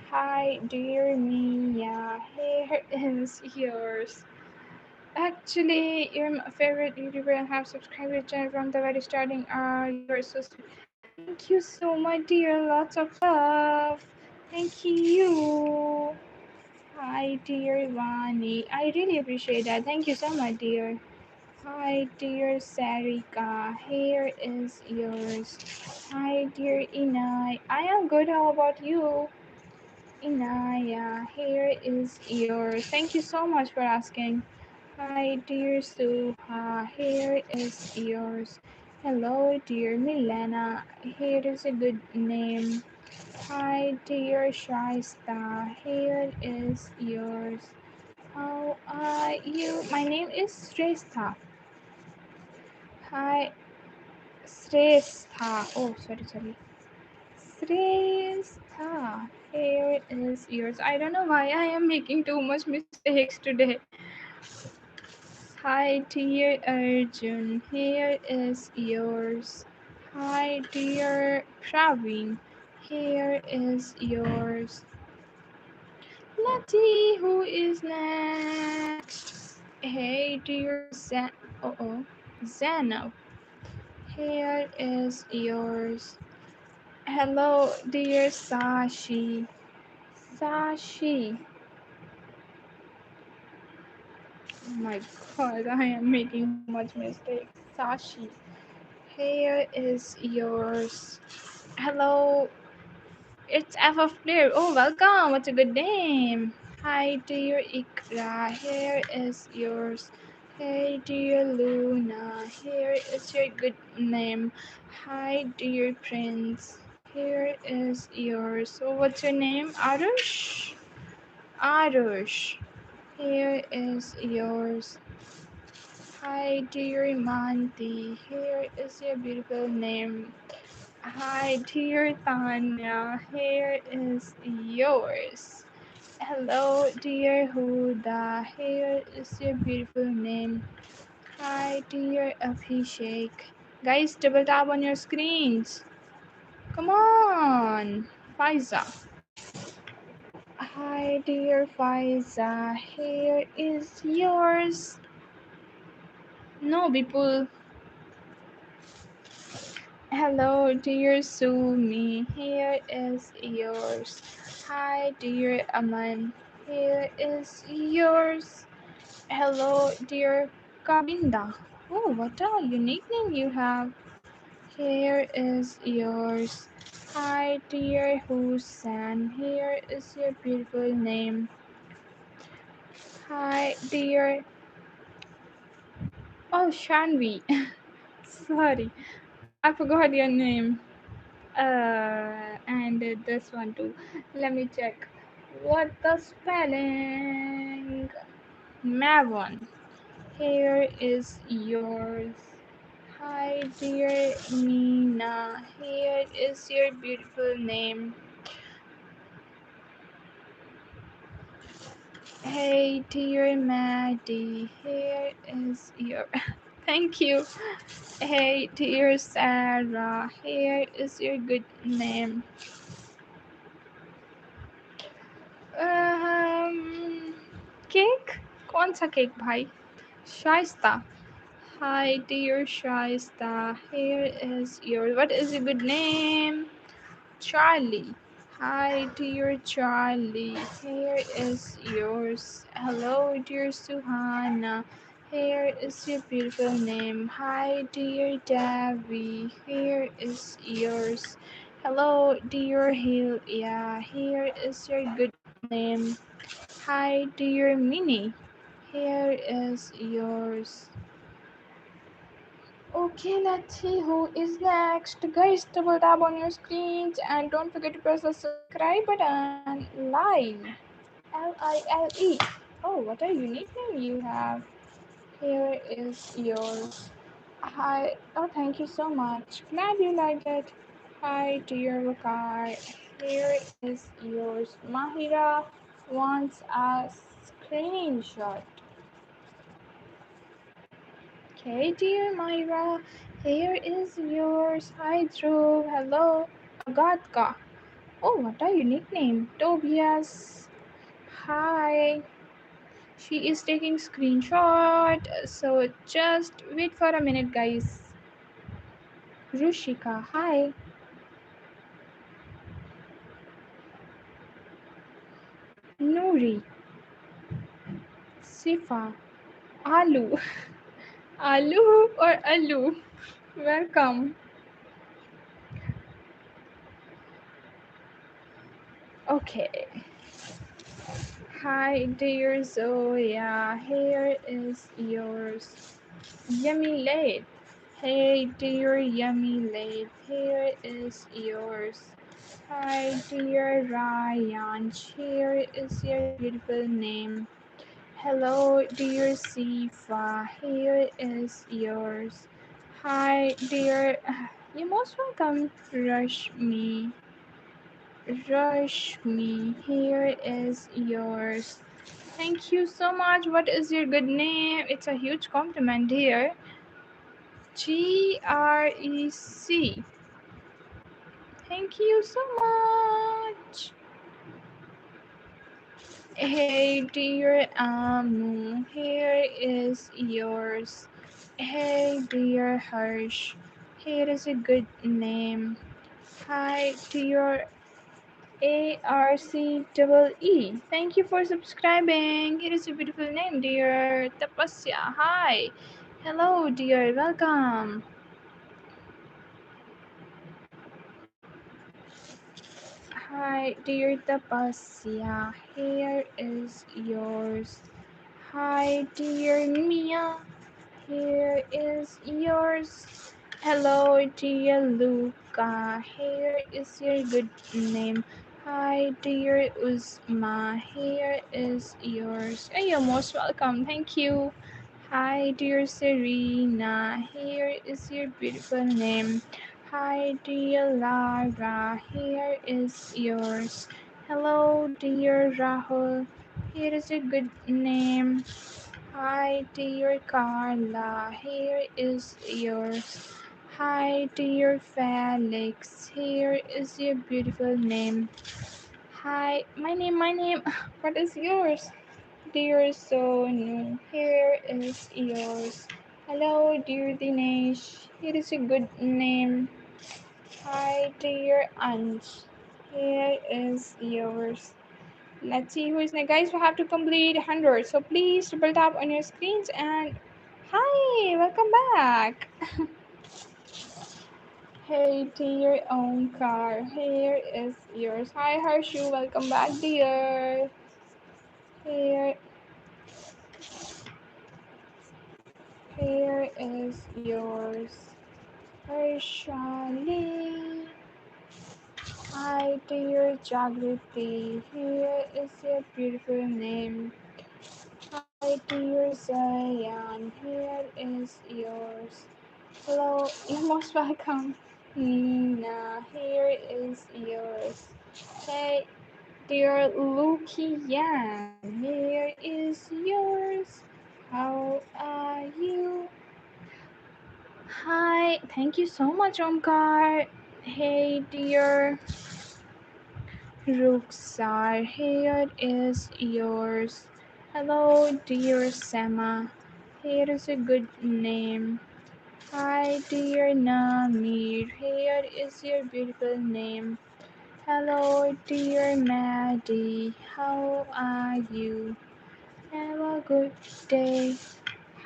Hi, dear Mia. Here is yours. Actually, you're my favorite YouTuber and have subscribed to your channel from the very starting. You're so sweet. Thank you so much, dear. Lots of love. Thank you. Hi, dear Vani. I really appreciate that. Thank you so much, dear. Hi, dear Sarika. Here is yours. Hi, dear Inai. I am good. How about you? Inaya, here is yours. Thank you so much for asking. Hi, dear Suha. Here is yours. Hello, dear Milena. Here is a good name. Hi, dear Shaista. Here is yours. How are you? My name is Shrestha. Hi, Shrestha. Oh, sorry. Shrestha. Here is yours. I don't know why I am making too much mistakes today. Hi, dear Arjun. Here is yours. Hi, dear Praveen. Here is yours. Let's see who is next. Hey, dear Zen. Zeno. Here is yours. Hello, dear Sashi. Sashi. Oh my god, I am making so much mistakes. Sashi. Here is yours. Hello, it's F of Clear. Oh, welcome. What's a good name? Hi, dear Ikra. Here is yours. Hey, dear Luna. Here is your good name. Hi, dear Prince. Here is yours. So, what's your name? Arush? Arush. Here is yours. Hi, dear Manti. Here is your beautiful name. Hi, dear Tanya. Here is yours. Hello, dear Huda. Here is your beautiful name. Hi, dear Abhishek. Guys, double tap on your screens. Come on. Faiza. Hi, dear Faiza. Here is yours. No, people. Hello, dear Sumi. Here is yours. Hi, dear Aman. Here is yours. Hello, dear Kabinda. Oh, what a unique name you have. Here is yours. Hi, dear Hussein. Here is your beautiful name. Hi, dear. Oh, Shanvi. Sorry, I forgot your name. And this one too. Let me check. What the spelling? Mavon. Here is yours. Hi, dear Nina. Here is your beautiful name. Hey, dear Maddie. Here is your. Thank you. Hey, dear Sarah. Here is your good name. Cake कौन सा cake भाई Shaista Hi, dear Shaista. Here is your. What is your good name? Charlie. Hi, dear Charlie. Here is yours. Hello, dear Suhana. Here is your beautiful name. Hi, dear Davy. Here is yours. Hello, dear Hill. Yeah, here is your good name. Hi, dear Minnie. Here is yours. Okay, let's see who is next. Guys, double tap on your screens and don't forget to press the subscribe button. Lyle. Lile. Oh, what a unique name you have. Here is yours. Hi. Oh, thank you so much. Glad you liked it. Hi, dear Vakar. Here is yours. Mahira wants a screenshot. Okay, dear Myra, here is yours. Hi, Dhruv. Hello, Agatka. Oh, what a unique name. Tobias. Hi. She is taking screenshot. So just wait for a minute, guys. Rushika. Hi. Noori. Sifa. Alu. Alu or Alu. Welcome. Okay. Hi, dear Zoya. Here is yours. Yummy late. Hey, dear Yummy late. Here is yours. Hi, dear Ryan. Here is your beautiful name. Hello, dear Sifa. Here is yours. Hi, dear. You're most welcome. Rush me. Rush me. Here is yours. Thank you so much. What is your good name? It's a huge compliment here. GREC. Thank you so much. Hey, dear Amu. Here is yours. Hey, dear Harsh. Here is a good name. Hi, dear ARCEE. Thank you for subscribing. It is a beautiful name, dear Tapasya. Hi. Hello, dear. Welcome. Hi, dear Tapasya. Here is yours. Hi, dear Mia. Here is yours. Hello, dear Luca. Here is your good name. Hi, dear Uzma. Here is yours. Oh, you're most welcome. Thank you. Hi, dear Serena. Here is your beautiful name. Hi, dear Lara. Here is yours. Hello, dear Rahul. Here is your good name. Hi, dear Carla. Here is yours. Hi, dear Felix. Here is your beautiful name. Hi, my name. What is yours? Dear Sonu. Here is yours. Hello, dear Dinesh. Here is a good name. Hi, dear Ansh. Here is yours. Let's see who is next. Guys, we have to complete 100. So please double tap on your screens and hi, welcome back. Hey, dear Omkar. Here is yours. Hi, Harshu. Welcome back, dear. Here, here is yours. Harshali. Hi, dear Jagriti. Here is your beautiful name. Hi, dear Zayan. Here is yours. Hello, you're most welcome. Nina, here is yours. Hey, dear Luki Yan, here is yours. How are you? Hi, thank you so much, Omkar. Hey, dear Ruxar, here is yours. Hello, dear Sama. Here is a good name. Hi, dear Namir. Here is your beautiful name. Hello, dear Maddie. How are you? Have a good day.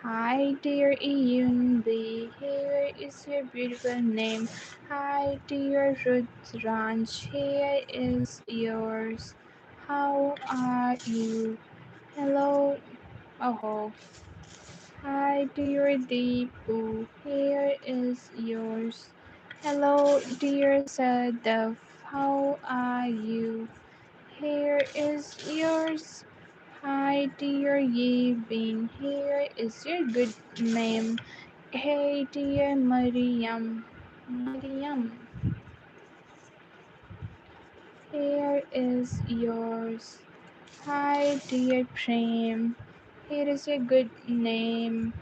Hi, dear Iyunbi. Here is your beautiful name. Hi, dear Rudranj. Here is yours. How are you? Hello. Oh, hi, dear Deepu. Here is yours. Hello, dear Sadaf. How are you? Here is yours. Hi, dear Yevin. Here is your good name. Hey, dear Mariam. Mariam. Here is yours. Hi, dear Prem. Here is your good name.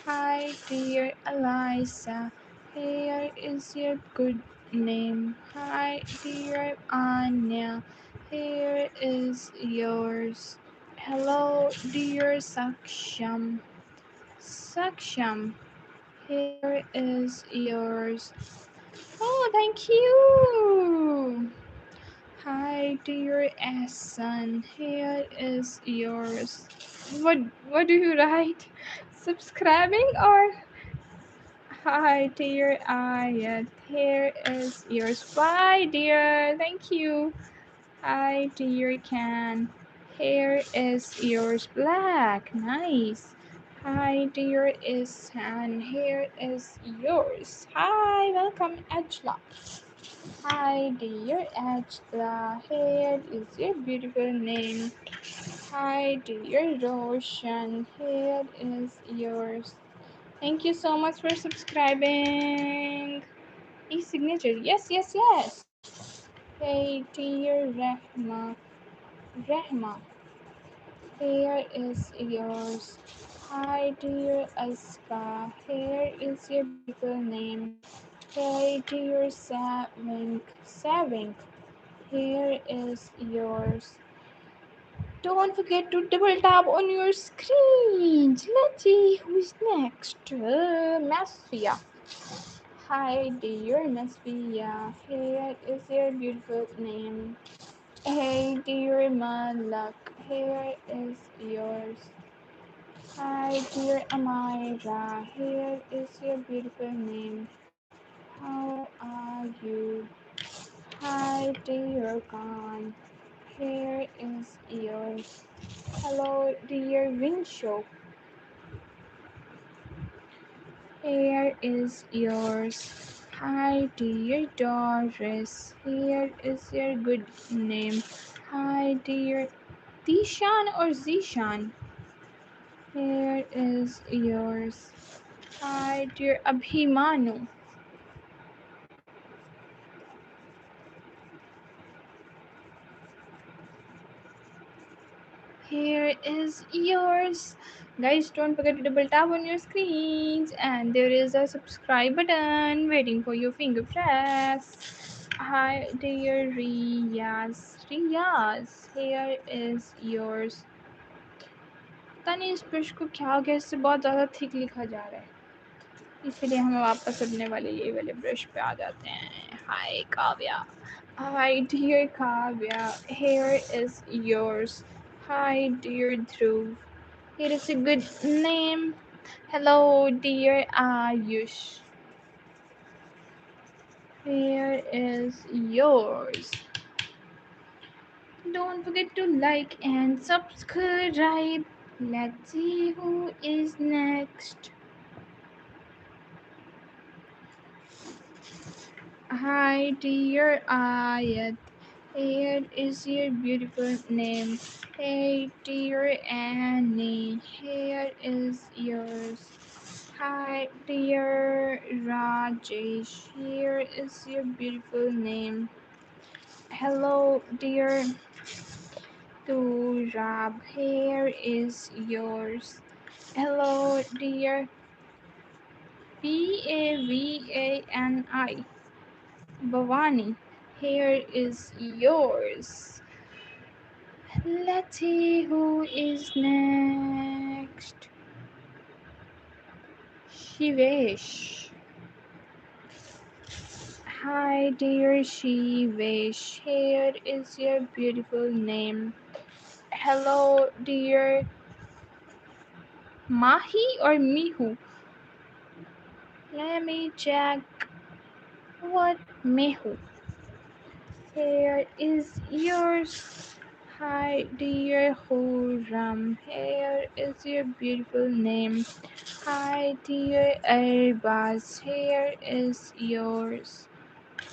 Hi, dear Eliza. Here is your good name. Hi, dear Anya. Here is yours. Hello, dear Saksham. Saksham, here is yours. Oh, thank you. Hi, dear Asan. Here is yours. What What do you write? Subscribing or hi, dear Ayat. Here is yours. Bye, dear. Thank you. Hi, dear Can. Here is yours. Black. Nice. Hi, dear Isan. Here is yours. Hi, welcome, Ajla. Hi, dear Ajla. Here is your beautiful name. Hi, dear Roshan. Here is yours. Thank you so much for subscribing. E-signature. Yes, yes, yes. Hey, dear Rahma. Rahma. Here is yours. Hi, dear Aska. Here is your beautiful name. Hey, dear Savink. Savink. Here is yours. Don't forget to double tap on your screen. Let's see who's next. Masfia. Hi, dear Masfia. Here is your beautiful name. Hey, dear Malak. Here is yours. Hi, dear Amira. Here is your beautiful name. How are you? Hi, dear Khan. Here is yours. Hello, dear Winshow. Here is yours. Hi, dear Doris. Here is your good name. Hi, dear Dishan or Zishan. Here is yours. Hi, dear Abhimanu. Here is yours. Guys, don't forget to double tap on your screens, and there is a subscribe button waiting for your finger press. Hi, dear Riyaz. Riyaz, here is yours. पता नहीं इस brush को क्या हो गया, इससे बहुत ज़्यादा थिक लिखा जा रहा है, इसलिए हम वापस अपने वाले ये वाले ब्रश पे आ जाते हैं. हाय Kavya. Hi, dear Kavya. Here is yours. Hi, dear Dhruv. Here is a good name. Hello, dear Ayush. Here is yours. Don't forget to like and subscribe. Let's see who is next. Hi, dear Ayat. Here is your beautiful name. Hey, dear Annie. Here is yours. Hi, dear Rajesh. Here is your beautiful name. Hello, dear Turab. Here is yours. Hello, dear Pavani. Bhavani. Here is yours. Let's see who is next. Shivesh. Hi dear Shivesh, here is your beautiful name. Hello dear Mahi or Mihu? Let me check what Mihu. Here is yours. Hi dear Huram, here is your beautiful name. Hi dear Airbus, here is yours.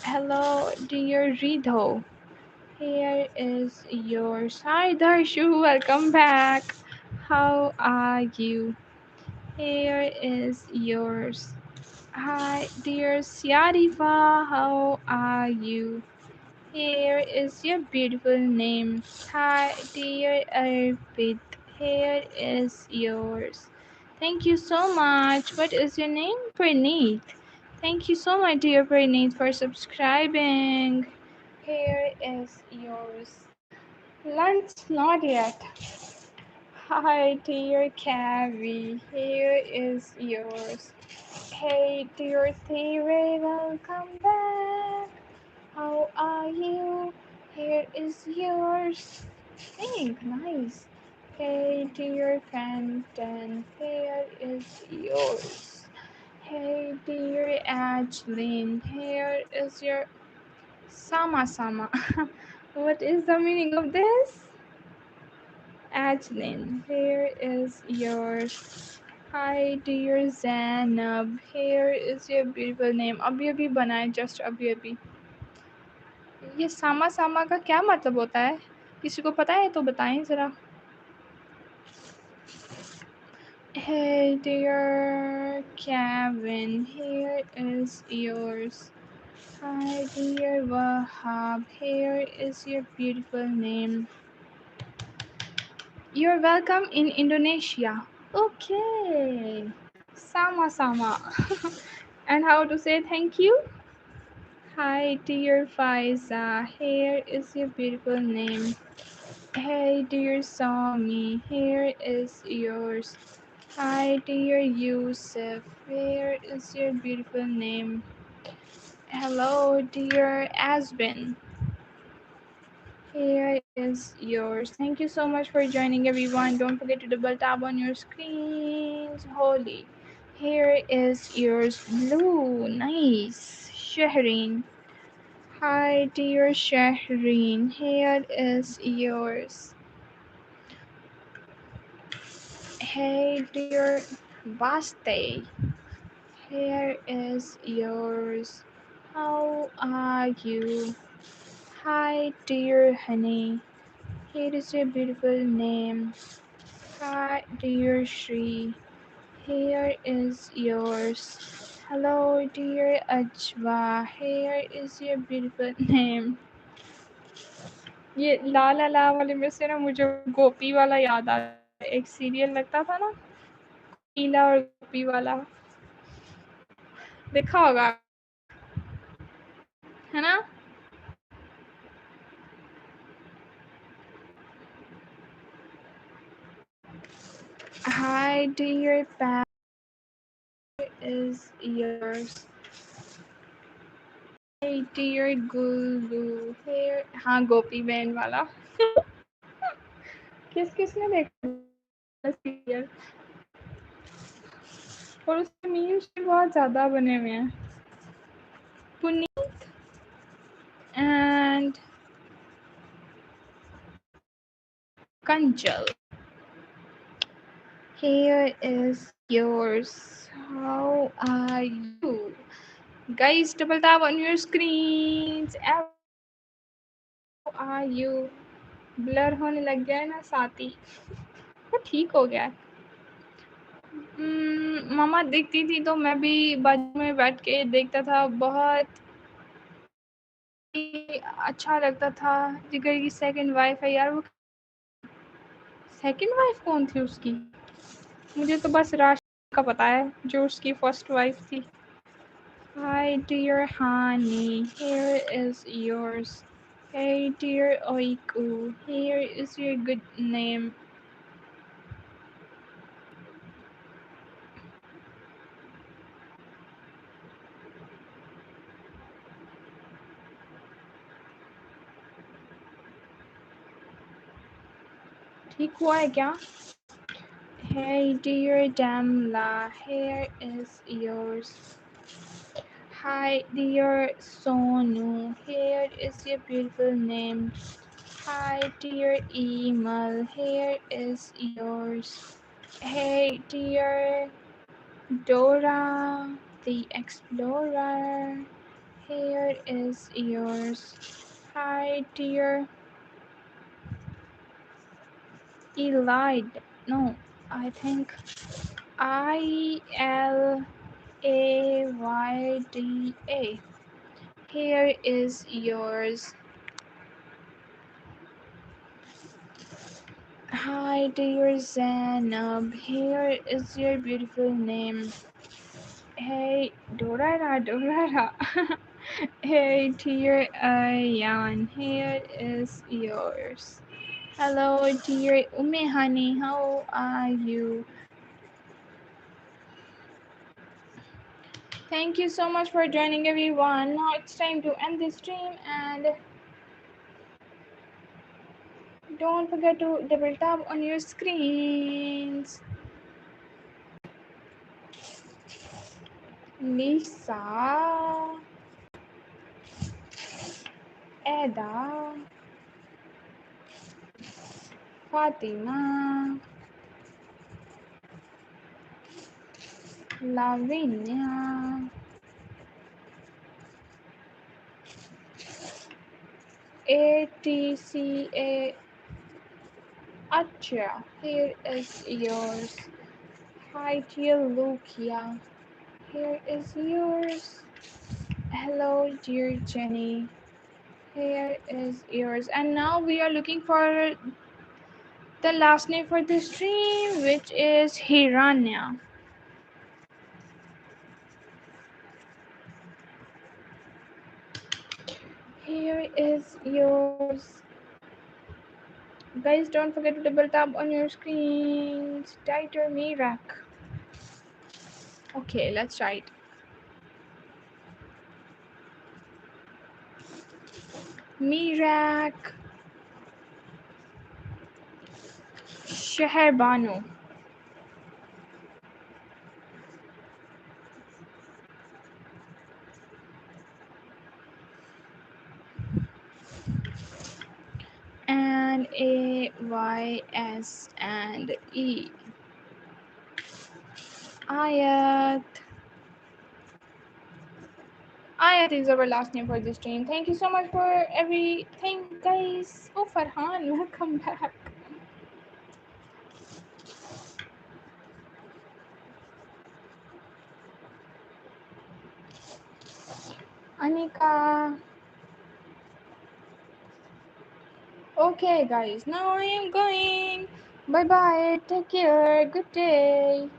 Hello dear Ridho, here is yours. Hi Darshu, welcome back. How are you? Here is yours. Hi dear Siarifa, how are you? Here is your beautiful name. Hi dear Arpit, here is yours. Thank you so much. What is your name? Praneet. Thank you so much, dear Praneet, for subscribing. Here is yours. Lunch not yet. Hi, dear Cavi. Here is yours. Hey, dear Theory, welcome back. How are you? Here is yours. Think, nice. Hey, dear Fenton, here is yours. Hey, dear Adeline, here is your Sama Sama. What is the meaning of this? Adeline, here is yours. Hi dear Zainab, here is your beautiful name. अभी अभी बनाए just अभी अभी. ये सामा सामा का क्या मतलब होता है? किसी को पता है तो बताएं ज़रा. Hey dear Kevin, here is yours. Hi dear Wahab, here is your beautiful name. You're welcome in Indonesia. Okay. Sama sama. And how to say thank you? Hi dear Faiza, here is your beautiful name. Hey dear Sami, here is yours. Hi dear Yusuf, here is your beautiful name. Hello dear Asbin, here is yours. Thank you so much for joining everyone. Don't forget to double tap on your screens. Holy. Here is yours. Blue. Nice. Shahrin. Hi dear Shahrin. Here is yours. Hey dear Baste. Here is yours. How are you? Hi dear Honey. Here is your beautiful name. Hi, dear Shri. Here is yours. Hello, dear Ajwa. Here is your beautiful name. ये ला ला ला वाले में से ना मुझे गोपी वाला याद आ रहा है. एक सीरियल लगता था ना, नीला और गोपी वाला. देखा होगा, है ना? Hi, dear Pat. Is yours. Hey, dear Gulu. Here, हाँ गोपी बहन वाला. किस किसने देखा सीरियल? और उसके मीम्स भी बहुत ज़्यादा बने हुए हैं. Puneet and Kanchal. Here is yours. How are you? Guys, double tap on your screens. How are you? Blur होने लग गया है ना साथ ही. वो ठीक हो गया है. मामा देखती थी तो मैं भी बाजू में बैठ के देखता था. बहुत अच्छा लगता था. जिगर की सेकंड वाइफ है यार. वो सेकंड वाइफ कौन थी उसकी? मुझे तो बस राशि का पता है जो उसकी फर्स्ट वाइफ थी. Hi dear honey, here is yours. Hey dear Oiku, here is your good name. ठीक हुआ है क्या? Hey dear Damla, here is yours. Hi dear Sonu, here is your beautiful name. Hi dear Emal, here is yours. Hey dear Dora, the explorer, here is yours. Hi dear Elide. No, I think ILAYDA. Here is yours. Hi dear Zainab, here is your beautiful name. Hey Dorara Dorara. Hey dear Ayan, here is yours. Hello dear Umehani, how are you? Thank you so much for joining everyone. Now it's time to end this stream and don't forget to double tap on your screens. Lisa, Eda, Fatima, Lavinia, ATCA, Acha, here is yours. Hi dear Lucia, here is yours. Hello dear Jenny, here is yours. And now we are looking for the last name for the stream, which is Hiranya. Here is yours. Guys, don't forget to double tap on your screens. Tighter Mirak. Okay, let's try it. Mirak. Sheher Banu. And A, Y, S, and E. Ayat. Ayat is our last name for this stream. Thank you so much for everything, guys. Oh, Farhan, welcome back. Anika. Okay, guys, now I am going. Bye bye. Take care. Good day.